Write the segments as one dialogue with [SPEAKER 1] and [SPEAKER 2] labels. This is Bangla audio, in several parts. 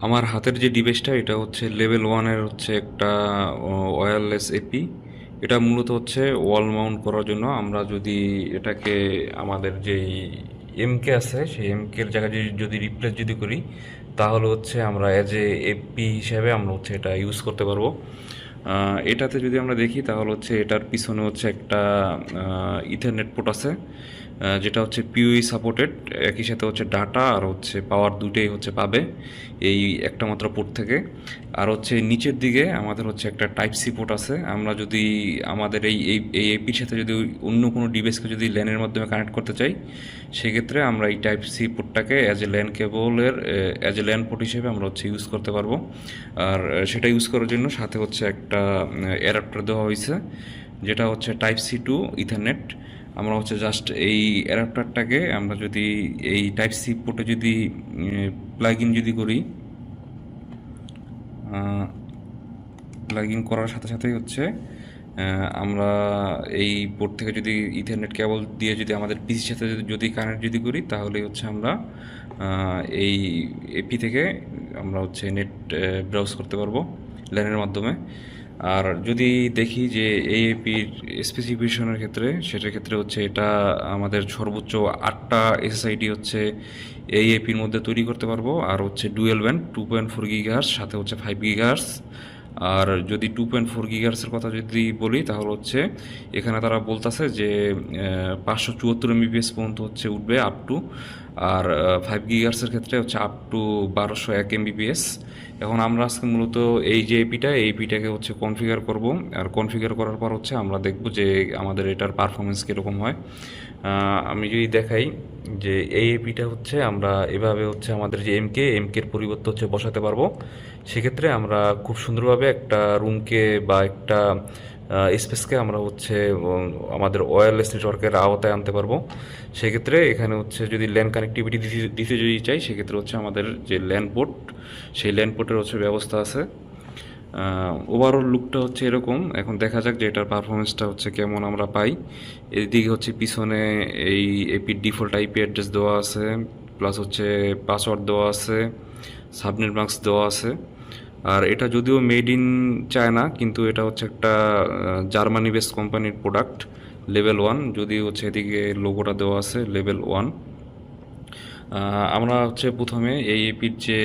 [SPEAKER 1] আমার হাতের যে ডিভাইসটা এটা হচ্ছে লেভেল ওয়ানের হচ্ছে একটা ওয়্যারলেস এপি। এটা মূলত হচ্ছে ওয়াল মাউন্ট করার জন্য। আমরা যদি এটাকে আমাদের যেই এমকে আছে সেই এমকের জায়গায় যদি রিপ্লেস যদি করি, তাহলে হচ্ছে আমরা অ্যাজ এ এপি হিসাবে আমরা হচ্ছে এটা ইউজ করতে পারবো। এটাতে যদি আমরা দেখি তাহলে হচ্ছে এটার পিছনে হচ্ছে একটা ইথারনেট পোর্ট আছে, যেটা হচ্ছে পিউই সাপোর্টেড। একই সাথে হচ্ছে ডাটা আর হচ্ছে পাওয়ার দুটোই হচ্ছে পাবে এই একটা মাত্র পোর্ট থেকে। আর হচ্ছে নিচের দিকে আমাদের হচ্ছে একটা টাইপ সি পোর্ট আছে। আমরা যদি আমাদের এই এপির সাথে যদি অন্য কোনো ডিভাইসকে যদি ল্যানের মাধ্যমে কানেক্ট করতে চাই, সেক্ষেত্রে আমরা এই টাইপ সি পোর্টটাকে অ্যাজ এ ল্যান কেবলের অ্যাজ এ ল্যান পোর্ট হিসেবে আমরা হচ্ছে ইউজ করতে পারবো। আর সেটা ইউজ করার জন্য সাথে হচ্ছে একটা অ্যাডাপ্টার দেওয়া হয়েছে, যেটা হচ্ছে টাইপ সি টু ইথারনেট। আমরা হচ্ছে জাস্ট এই অ্যাডাপ্টারটাকে আমরা যদি এই টাইপ সি পোর্টে যদি প্লাগ ইন যদি করি, প্লাগ ইন করার সাথে সাথেই হচ্ছে আমরা এই পোর্ট থেকে যদি ইথারনেট কেবল দিয়ে যদি আমাদের পিসির সাথে যদি কানেক্ট যদি করি, তাহলেই হচ্ছে আমরা এই এপি থেকে আমরা হচ্ছে নেট ব্রাউজ করতে পারবো ল্যানের মাধ্যমে। আর যদি দেখি যে এই এপির স্পেসিফিকেশনের ক্ষেত্রে, সেটার ক্ষেত্রে হচ্ছে এটা আমাদের সর্বোচ্চ 8টা এসএসআইডি হচ্ছে এই এপির মধ্যে তৈরি করতে পারবো। আর হচ্ছে ডুয়েল ব্যান্ড 2.4 গিগাহার্টজ, সাথে হচ্ছে 5 গিগাহার্টজ। আর যদি 2.4 গিগাহার্টসের কথা যদি বলি, তাহলে হচ্ছে এখানে তারা বলতেছে যে 574 এমবিপিএস পর্যন্ত হচ্ছে উঠবে আপ টু। আর 5 গিগাহার্টসের ক্ষেত্রে হচ্ছে আপ টু 1201 এমবিপিএস। এখন আমরা আজকে মূলত এই যে এপিটাকে হচ্ছে কনফিগার করব। আর কনফিগার করার পর হচ্ছে আমরা দেখব যে আমাদের এটার পারফরমেন্স কীরকম হয়। আমি যদি দেখাই যে এই এপিটা হচ্ছে আমরা এভাবে হচ্ছে আমাদের যে এমকের পরিবর্তে হচ্ছে বসাতে পারবো। সেক্ষেত্রে আমরা খুব সুন্দরভাবে একটা রুমকে বা একটা স্পেসকে আমরা হচ্ছে আমাদের ওয়্যারলেস নেটওয়ার্কের আওতায় আনতে পারবো। সেক্ষেত্রে এখানে হচ্ছে যদি ল্যান কানেক্টিভিটি দিতে যদি চাই, সেক্ষেত্রে হচ্ছে আমাদের যে ল্যান পোর্ট, সেই ল্যান পোর্টের হচ্ছে ব্যবস্থা আছে। ওভারঅল লুকটা হচ্ছে এরকম। এখন দেখা যাক যে এটার পারফরমেন্সটা হচ্ছে কেমন আমরা পাই। এদিকে হচ্ছে পিছনে এই এপির ডিফল্ট আইপি অ্যাড্রেস দেওয়া আছে, প্লাস হচ্ছে পাসওয়ার্ড দেওয়া আছে, সাবনেট মাস্ক দেওয়া আছে। আর এটা যদিও মেড ইন চায়না, কিন্তু এটা হচ্ছে একটা জার্মানি বেসড কোম্পানির প্রোডাক্ট, লেভেল ওয়ান। যদি হচ্ছে এদিকে লোগোটা দেওয়া আছে লেভেল ওয়ান। আমরা হচ্ছে প্রথমে এই এপির যে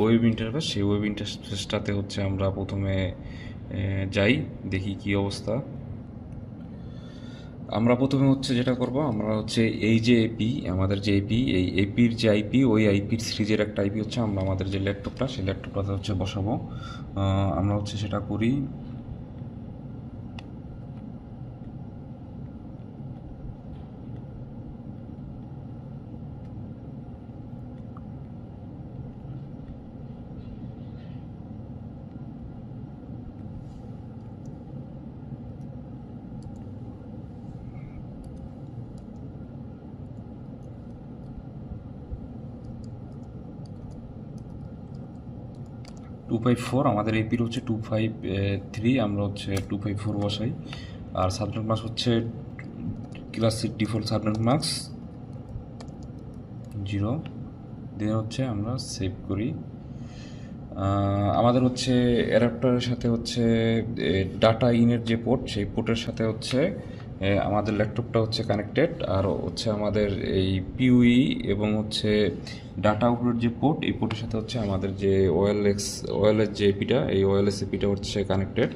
[SPEAKER 1] ওয়েব ইন্টারফেস, সেই ওয়েব ইন্টারফেসটাতে হচ্ছে আমরা প্রথমে যাই, দেখি কি অবস্থা। আমরা প্রথমে হচ্ছে যেটা করব, আমরা হচ্ছে এই যে এপি, আমাদের যে এপি, এই এপির যে আইপি, ওই আইপির সিরিজের একটা আইপি হচ্ছে আমরা আমাদের যে ল্যাপটপটা, সেই ল্যাপটপটাতে হচ্ছে বসাবো। আমরা হচ্ছে সেটা করি। 254, আমাদের এপির হচ্ছে 253, আমরা হচ্ছে 254 বসাই। আর সাবনেট মাস্ক হচ্ছে ক্লাসিক ডিফল্ট সাবনেট মাস্ক 0 দিয়ে হচ্ছে আমরা সেভ করি। আমাদের হচ্ছে অ্যাডাপ্টারের সাথে হচ্ছে ডাটা ইনের যে পোর্ট, সেই পোর্টের সাথে হচ্ছে আমাদের ল্যাপটপটা হচ্ছে কানেক্টেড। আর হচ্ছে আমাদের এই পিউই এবং হচ্ছে ডাটা আউটপুটের যে পোর্ট, এই পোর্টের সাথে হচ্ছে আমাদের যে ওয়্যারলেস যে এপিটা, এই ওয়্যারলেস এপিটা হচ্ছে কানেক্টেড।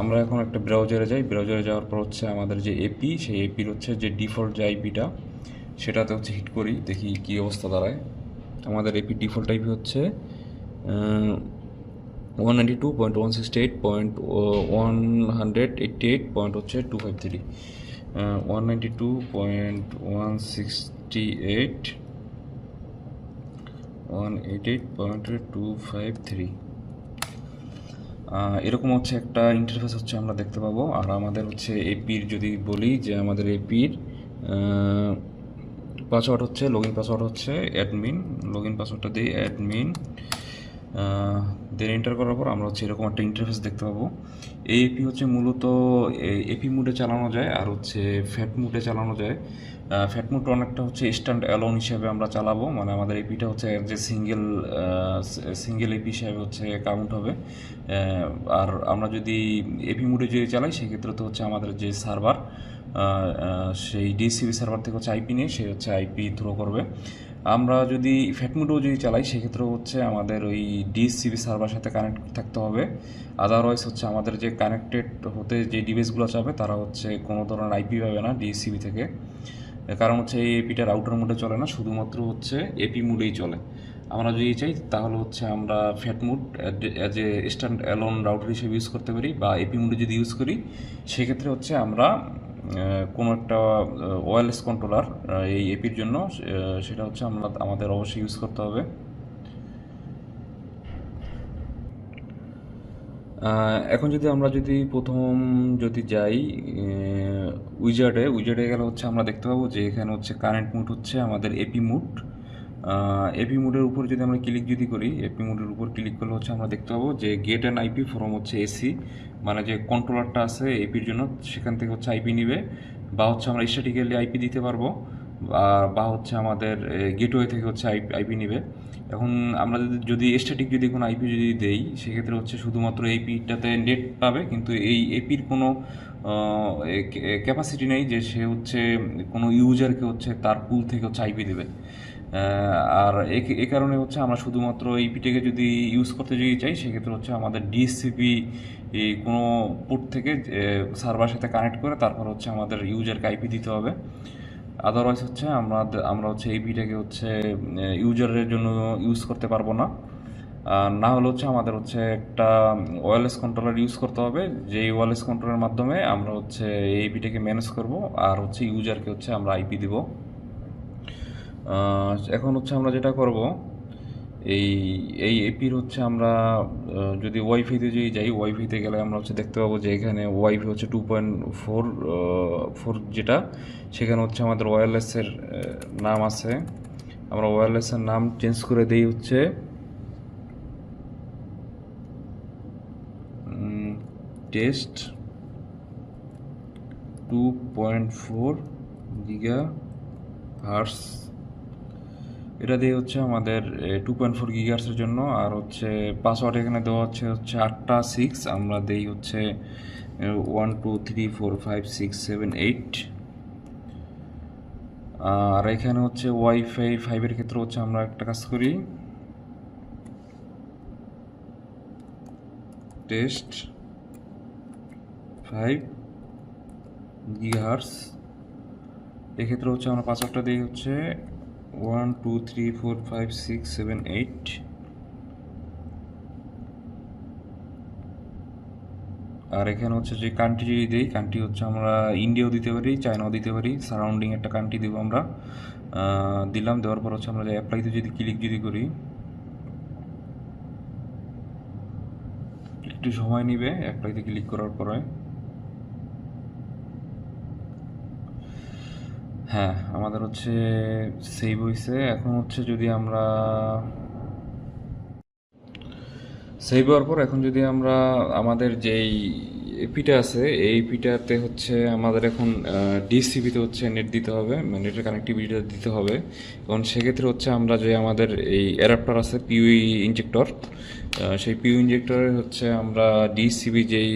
[SPEAKER 1] আমরা এখন একটা ব্রাউজারে যাই। ব্রাউজারে যাওয়ার পর হচ্ছে আমাদের যে এপি, সেই এপির হচ্ছে যে ডিফল্ট যে আইপিটা, সেটাতে হচ্ছে হিট করি, দেখি কী অবস্থা দাঁড়ায়। আমাদের এপি ডিফল্ট আইপি হচ্ছে 192.168.188 হচ্ছে 253, 192.168.188.253। এরকম হচ্ছে একটা ইন্টারফেস হচ্ছে আমরা দেখতে পাবো। আর আমাদের হচ্ছে এপির যদি বলি যে আমাদের এপির পাসওয়ার্ড হচ্ছে, লগ ইন পাসওয়ার্ড হচ্ছে অ্যাডমিন। লগ ইন পাসওয়ার্ডটা দিই অ্যাডমিন, দেন এন্টার করার পর আমরা হচ্ছে এরকম একটা ইন্টারফেস দেখতে পাবো। এই এপি হচ্ছে মূলত এপি মুডে চালানো যায়, আর হচ্ছে ফ্যাট মুডে চালানো যায়। ফ্যাটমুড অনেকটা হচ্ছে স্ট্যান্ড অ্যালোন হিসেবে আমরা চালাবো, মানে আমাদের এপিটা হচ্ছে যে সিঙ্গেল এপি হিসাবে হচ্ছে কাউন্ট হবে। আর আমরা যদি এপি মুডে যদি চালাই সেক্ষেত্রে তো হচ্ছে আমাদের যে সার্ভার, সেই ডিএসসিবি সার্ভার থেকে হচ্ছে আইপি নিয়ে সে হচ্ছে আইপি থ্রো করবে। আমরা যদি ফ্যাটমুডেও যদি চালাই সেক্ষেত্রে হচ্ছে আমাদের ওই ডিএসসিবি সার্ভার সাথে কানেক্ট থাকতে হবে। আদারওয়াইজ হচ্ছে আমাদের যে কানেক্টেড হতে যে ডিভাইসগুলো চাবে তারা হচ্ছে কোনো ধরনের আইপি পাবে না ডিএসসিবি থেকে। কারণ হচ্ছে এই এপিটা রাউটার মোডে চলে না, শুধুমাত্র হচ্ছে এপি মোডেই চলে। আমরা যদি চাই তাহলে হচ্ছে আমরা fat mode as a stand alone router হিসেবে ইউজ করতে পারি, বা এপি মোডে যদি ইউজ করি সেক্ষেত্রে হচ্ছে আমরা কোনো একটা ওয়্যারলেস কন্ট্রোলার এই এপির জন্য সেটা হচ্ছে আমাদের অবশ্যই ইউজ করতে হবে। এখন যদি আমরা প্রথম যদি যাই উইজার্ডে গেলে হচ্ছে আমরা দেখতে পাবো যে এখানে হচ্ছে কারেন্ট মুড হচ্ছে আমাদের এপি মুড। এপি মুডের উপর যদি আমরা ক্লিক যদি করি, এপি মুডের উপর ক্লিক করলে হচ্ছে আমরা দেখতে পাবো যে গেট অ্যান্ড আইপি ফ্রম হচ্ছে এসি, মানে যে কন্ট্রোলারটা আছে এপির জন্য সেখান থেকে হচ্ছে আইপি নিবে, বা হচ্ছে আমরা স্ট্যাটিক্যালি আইপি দিতে পারবো, বা হচ্ছে আমাদের গেটওয়ে থেকে হচ্ছে আইপি নিবে। এখন আমরা যদি স্ট্যাটিক যদি কোনো আইপি যদি দেই সেক্ষেত্রে হচ্ছে শুধুমাত্র এপিটাতে নেট পাবে, কিন্তু এই এপির কোনো ক্যাপাসিটি নেই যে সে হচ্ছে কোনো ইউজারকে হচ্ছে তার পুল থেকে হচ্ছে আইপি দেবে। আর এ কারণে হচ্ছে আমরা শুধুমাত্র এপিটাকে যদি ইউজ করতে যদি চাই সেক্ষেত্রে হচ্ছে আমাদের ডিএসসিপি কোনো পোর্ট থেকে সার্ভার সাথে কানেক্ট করে তারপর হচ্ছে আমাদের ইউজারকে আইপি দিতে হবে। আদারওয়াইজ হচ্ছে আমরা হচ্ছে এপিটাকে হচ্ছে ইউজারের জন্য ইউজ করতে পারবো না। না হলে হচ্ছে আমাদের হচ্ছে একটা ওয়্যারলেস কন্ট্রোলার ইউজ করতে হবে, যেই ওয়্যারলেস কন্ট্রোলের মাধ্যমে আমরা হচ্ছে এই এপিটাকে ম্যানেজ করব, আর হচ্ছে ইউজারকে হচ্ছে আমরা আইপি দিব। এখন হচ্ছে আমরা যেটা করব, এই এই এপির হচ্ছে আমরা যদি ওয়াইফাইতে যদি যাই, ওয়াইফাইতে গেলে আমরা হচ্ছে দেখতে পাবো যে এখানে ওয়াইফাই হচ্ছে 2.4 যেটা, সেখানে হচ্ছে আমাদের ওয়্যারলেসের নাম আছে। আমরা ওয়্যারলেসের নাম চেঞ্জ করে দিই হচ্ছে টেস্ট 2.4 গিগা হার্স, এটা দিয়ে হচ্ছে আমাদের 2.4 গিগার্সের জন্য। আর হচ্ছে পাসওয়ার্ড এখানে দেওয়া হচ্ছে 8টা 6, আমরা দেই হচ্ছে 1 2 3 4 5 6 7 8। আর এখানে হচ্ছে ওয়াইফাই 5-এর ক্ষেত্রে হচ্ছে আমরা একটা কাজ করি, টেস্ট 5 গিগাহার্স, এক্ষেত্রে হচ্ছে আমরা পাসওয়ার্ডটা দিই হচ্ছে 1 2 3 4 5 6 7 8। আর এখানে হচ্ছে যে কান্ট্রি যদি দিই, কান্ট্রি হচ্ছে আমরা ইন্ডিয়াও দিতে পারি, চায়নাও দিতে পারি, সারাউন্ডিং একটা কান্ট্রি দেবো আমরা। দিলাম, দেওয়ার পর হচ্ছে আমরা অ্যাপ্লাইতে যদি ক্লিক যদি করি, একটু সময় নিবে অ্যাপ্লাইতে ক্লিক করার পরে। হ্যাঁ, আমাদের হচ্ছে সেভ হয়েছে। এখন হচ্ছে যদি আমরা সেভ হওয়ার পর এখন যদি আমরা আমাদের যেই এপিটা আছে এই এপিটাতে হচ্ছে আমাদের এখন ডিএসসিবিতে হচ্ছে নেট দিতে হবে, মানে নেটের কানেক্টিভিটিটা দিতে হবে। এবং সেক্ষেত্রে হচ্ছে আমরা যে আমাদের এই অ্যাডাপ্টার আছে পিউই ইনজেক্টর, সেই পিউ ইনজেক্টরে হচ্ছে আমরা ডিএসসিবি যেই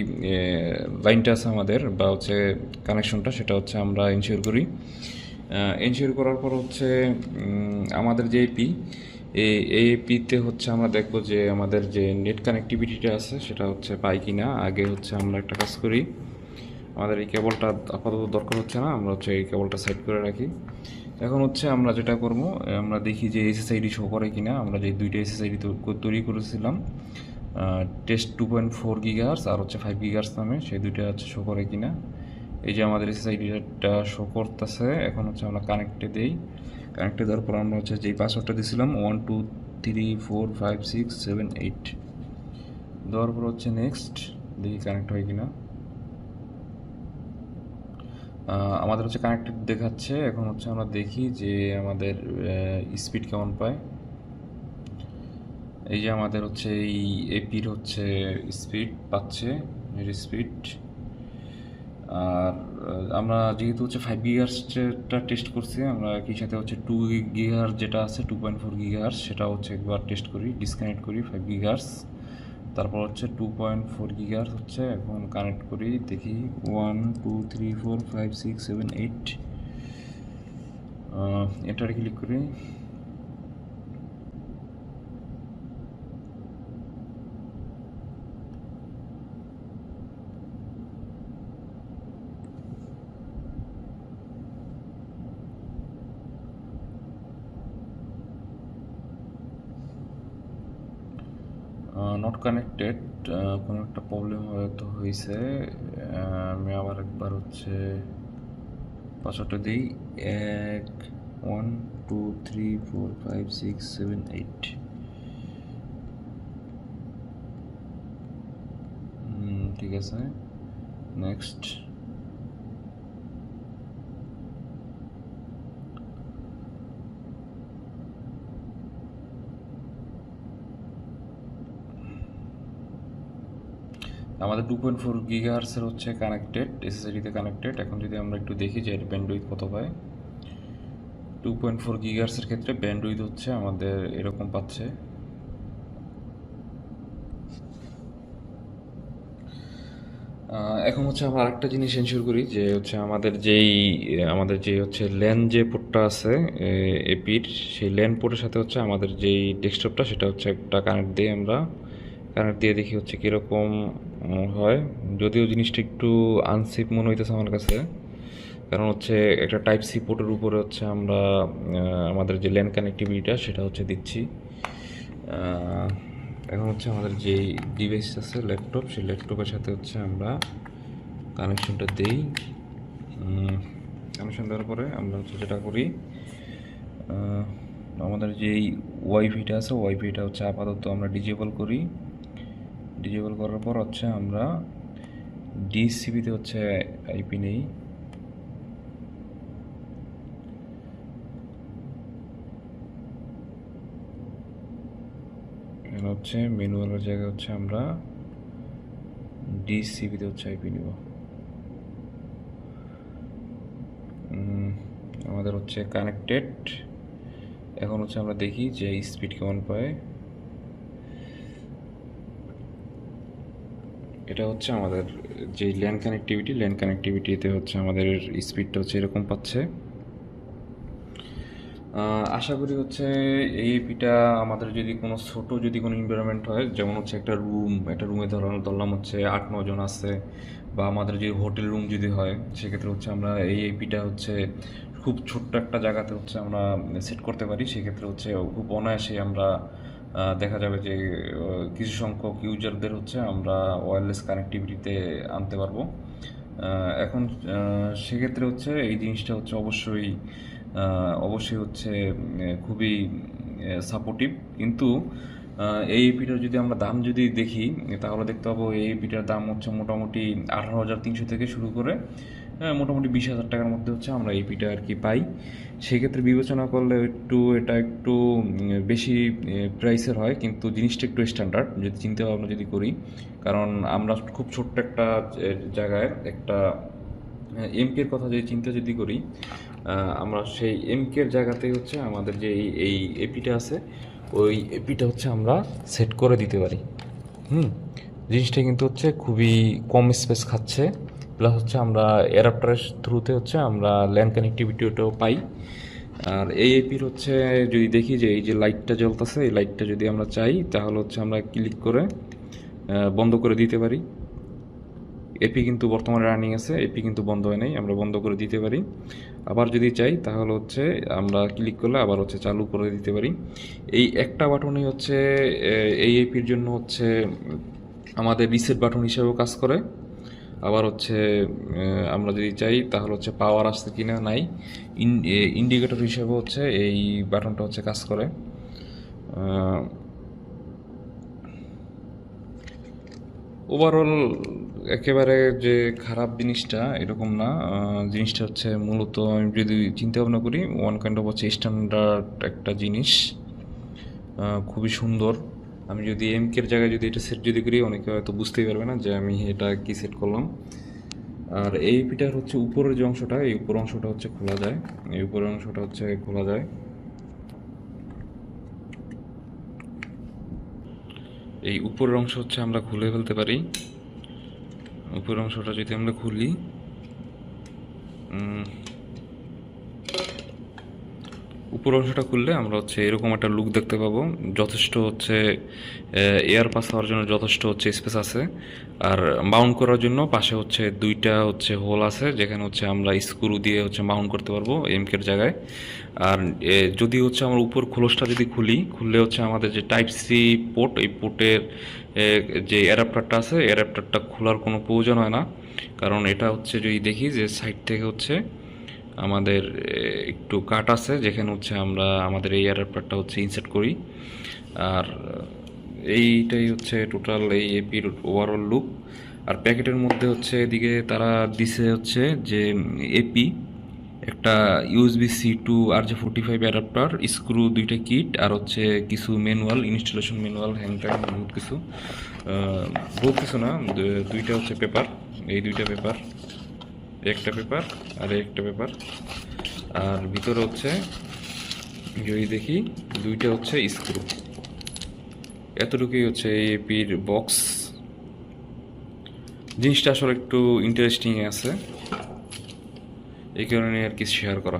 [SPEAKER 1] লাইনটা আছে আমাদের, বা হচ্ছে কানেকশনটা, সেটা হচ্ছে আমরা ইনশিওর করি। ইনশিওর করার পর হচ্ছে আমাদের যে এপি, এই এপিতে হচ্ছে আমরা দেখবো যে আমাদের যে নেট কানেক্টিভিটিটা আছে সেটা হচ্ছে পাই কি না। আগে হচ্ছে আমরা একটা কাজ করি, আমাদের এই কেবলটা আপাতত দরকার হচ্ছে না, আমরা হচ্ছে এই কেবলটা সাইড করে রাখি। এখন হচ্ছে আমরা যেটা করব, আমরা দেখি যে এসএসআইডি শো করে কিনা। আমরা যে দুইটা এসএসআইডি তৈরি করেছিলাম, টেস্ট 2.4 গিগাহার্স আর হচ্ছে 5 গিগাহার্স নামে, সেই দুইটা হচ্ছে শো করে কিনা। এই যে আমাদের এসএসআইডিটা শো করতেছে। এখন হচ্ছে আমরা কানেক্টে দেই, কানেক্টে দেওয়ার পর আমরা হচ্ছে যেই পাসওয়ার্ডটা দিয়েছিলাম 1 2 3 4 5 6 7 8 দেওয়ার পর হচ্ছে নেক্সট, দেখি কানেক্ট হয় কিনা। আমাদের হচ্ছে কানেক্টেড দেখাচ্ছে। এখন হচ্ছে আমরা দেখি যে আমাদের স্পিড কেমন পায়। এই যে আমাদের হচ্ছে এই এপির হচ্ছে স্পিড পাচ্ছে, নেট স্পিড। আর আমরা যেহেতু হচ্ছে 5 GHz টেস্ট করছি, আমরা একই সাথে হচ্ছে 2 GHz যেটা আছে 2.4 GHz সেটা হচ্ছে একবার টেস্ট করি, ডিসকানেক্ট করি 5 GHz। তারপর হচ্ছে 2.4 GHz হচ্ছে এখন কানেক্ট করি, দেখি 1 2 3 4 5 6 7 8, এন্টারে ক্লিক করি। নট কানেক্টেড, কোনো একটা প্রবলেম হয়তো হয়েছে। আমি আবার একবার হচ্ছে পাসওয়ার্ডটা দিই, 1 2 3 4 5 6 7 8। ঠিক আছে, নেক্সট। আমাদের 2.4 GHz হচ্ছে কানেক্টেড, এসএসআইডিতে কানেক্টেড। এখন যদি আমরা একটু দেখি যে এর ব্যান্ডউইথ কত পায়। 2.4 GHz ক্ষেত্রে ব্যান্ডউইথ হচ্ছে আমাদের এরকম পাচ্ছে। এখন হচ্ছে আমরা আরেকটা জিনিস এনশিওর করি যে হচ্ছে আমাদের যে হচ্ছে ল্যান যে পোর্টটা আছে এপির, সেই ল্যান পোর্টের সাথে হচ্ছে আমাদের যেই ডেস্কটপটা সেটা হচ্ছে একটা কানেক্ট দিয়ে দেখি হচ্ছে কীরকম হয়। যদিও জিনিসটা একটু আনসেফ মনে হইতেছে আমার কাছে, কারণ হচ্ছে একটা টাইপ সি পোর্টের উপরে হচ্ছে আমরা আমাদের যে ল্যান কানেক্টিভিটিটা সেটা হচ্ছে দিচ্ছি। এখন হচ্ছে আমাদের যেই ডিভাইস আছে ল্যাপটপ, সেই ল্যাপটপের সাথে হচ্ছে আমরা কানেকশনটা দেই। কানেকশন দেওয়ার পরে আমরা হচ্ছে যেটা করি, আমাদের যেই ওয়াইফাইটা আছে ওয়াইফাইটা হচ্ছে আপাতত আমরা ডিজেবল করি। ডিজেবল করার পর হচ্ছে আমরা ডিসিপিতে হচ্ছে আইপি নেই। এখানে হচ্ছে ম্যানুয়ালের জায়গায় হচ্ছে আমরা ডিসিপিতে হচ্ছে আইপি নিব। আমাদের হচ্ছে কানেক্টেড। এখন হচ্ছে আমরা দেখি যে স্পিড কেমন পায়। এটা হচ্ছে আমাদের যে ল্যান কানেক্টিভিটিতে হচ্ছে আমাদের স্পিডটা হচ্ছে এরকম পাচ্ছে। আশা করি হচ্ছে এই এপিটা আমাদের যদি কোনো এনভায়রনমেন্ট হয়, যেমন হচ্ছে একটা রুমে ধরলাম হচ্ছে 8-9 জন আছে, বা আমাদের যে হোটেল রুম যদি হয়, সেক্ষেত্রে হচ্ছে আমরা এই এপিটা হচ্ছে খুব ছোট্ট একটা জায়গাতে হচ্ছে আমরা সেট করতে পারি। সেক্ষেত্রে হচ্ছে খুব অনায়াসে আমরা দেখা যাবে যে কিছু সংখ্যক ইউজারদের হচ্ছে আমরা ওয়্যারলেস কানেক্টিভিটিতে আনতে পারবো। এখন সেক্ষেত্রে হচ্ছে এই জিনিসটা হচ্ছে অবশ্যই হচ্ছে খুবই সাপোর্টিভ। কিন্তু এই এপিটার যদি আমরা দাম যদি দেখি, তাহলে দেখতে পাবো এই এপিটার দাম হচ্ছে মোটামুটি 18,300 থেকে শুরু করে মোটামুটি 20,000 টাকার মধ্যে হচ্ছে আমরা এপিটা আর কি পাই। সেক্ষেত্রে বিবেচনা করলে এটা একটু বেশি প্রাইসের হয়, কিন্তু জিনিসটা একটু স্ট্যান্ডার্ড যদি চিন্তা ভাবনা যদি করি। কারণ আমরা খুব ছোট্ট একটা জায়গায় একটা এমকের কথা যদি চিন্তা যদি করি, আমরা সেই এমকের জায়গাতেই হচ্ছে আমাদের যে এই এপিটা আছে ওই এপিটা হচ্ছে আমরা সেট করে দিতে পারি। জিনিসটা কিন্তু হচ্ছে খুবই কম স্পেস খাচ্ছে, প্লাস হচ্ছে আমরা অ্যাডাপ্টারের থ্রুতে হচ্ছে আমরা ল্যান কানেক্টিভিটিটাও পাই। আর এই এপির হচ্ছে যদি দেখি যে এই যে লাইটটা জ্বলতেছে, এই লাইটটা যদি আমরা চাই তাহলে হচ্ছে আমরা ক্লিক করে বন্ধ করে দিতে পারি। এপি কিন্তু বর্তমানে রানিং আছে, এপি কিন্তু বন্ধ হয় নাই, আমরা বন্ধ করে দিতে পারি। আবার যদি চাই তাহলে হচ্ছে আমরা ক্লিক করলে আবার হচ্ছে চালু করে দিতে পারি। এই একটা বাটনই হচ্ছে এই এপির জন্য হচ্ছে আমাদের রিসেট বাটন হিসেবেও কাজ করে। আবার হচ্ছে আমরা যদি চাই তাহলে হচ্ছে পাওয়ার আসছে কিনা নাই ইন্ডিকেটর হিসেবে হচ্ছে এই বাটনটা হচ্ছে কাজ করে। ওভারঅল একেবারে যে খারাপ জিনিসটা এরকম না। জিনিসটা হচ্ছে মূলত আমি যদি চিন্তা ভাবনা করি ওয়ান কাইন্ড অফ হচ্ছে স্ট্যান্ডার্ড একটা জিনিস, খুবই সুন্দর। আমি যদি এমকের জায়গায় যদি এটা সেট যদি করি, অনেকে হয়তো বুঝতেই পারবে না যে আমি এটা কি সেট করলাম। আর এই পিটার হচ্ছে উপরের যে অংশটা, এই উপর অংশটা হচ্ছে খোলা যায়, এই উপরের অংশটা হচ্ছে খোলা যায়। এই উপরের অংশ হচ্ছে আমরা খুলে ফেলতে পারি। উপরের অংশটা যদি আমরা খুলি, উপর অংশটা খুললে আমরা হচ্ছে এরকম একটা লুক দেখতে পাবো। যথেষ্ট হচ্ছে এয়ার পাস হওয়ার জন্য যথেষ্ট হচ্ছে স্পেস আছে। আর মাউন্ট করার জন্য পাশে হচ্ছে দুইটা হচ্ছে হোল আছে, যেখানে হচ্ছে আমরা স্ক্রু দিয়ে হচ্ছে মাউন্ট করতে পারবো এমকের জায়গায়। আর যদি হচ্ছে আমরা উপর খোলসটা যদি খুললে হচ্ছে আমাদের যে টাইপ সি পোর্ট, এই পোর্টের যে অ্যাডাপ্টারটা আছে, অ্যাডাপ্টারটা খোলার কোনো প্রয়োজন হয় না। কারণ এটা হচ্ছে যদি দেখি যে সাইড থেকে হচ্ছে আমাদের একটু কাট আছে, যেখানে হচ্ছে আমরা আমাদের এই অ্যাডাপ্টারটা হচ্ছে ইনসার্ট করি। আর এইটাই হচ্ছে টোটাল এই এপির ওভারঅল লুক। আর প্যাকেটের মধ্যে হচ্ছে এদিকে তারা দিছে হচ্ছে যে এপি, একটা USB C to RJ45 adapter, screw দুইটা কিট, আর হচ্ছে কিছু ম্যানুয়াল, ইনস্টলেশন ম্যানুয়াল, হ্যাং ট্যাং বহুত কিছু না, দুইটা হচ্ছে পেপার, এই দুইটা পেপার, একটা পেপার আর একটা পেপার। আর ভিতরে হচ্ছে যদি দেখি দুইটা হচ্ছে স্ক্রু। এতটুকুই হচ্ছে এই এপির বক্স। জিনিসটা আসলে একটু ইন্টারেস্টিং আছে, এই কারণে আর কি শেয়ার করা।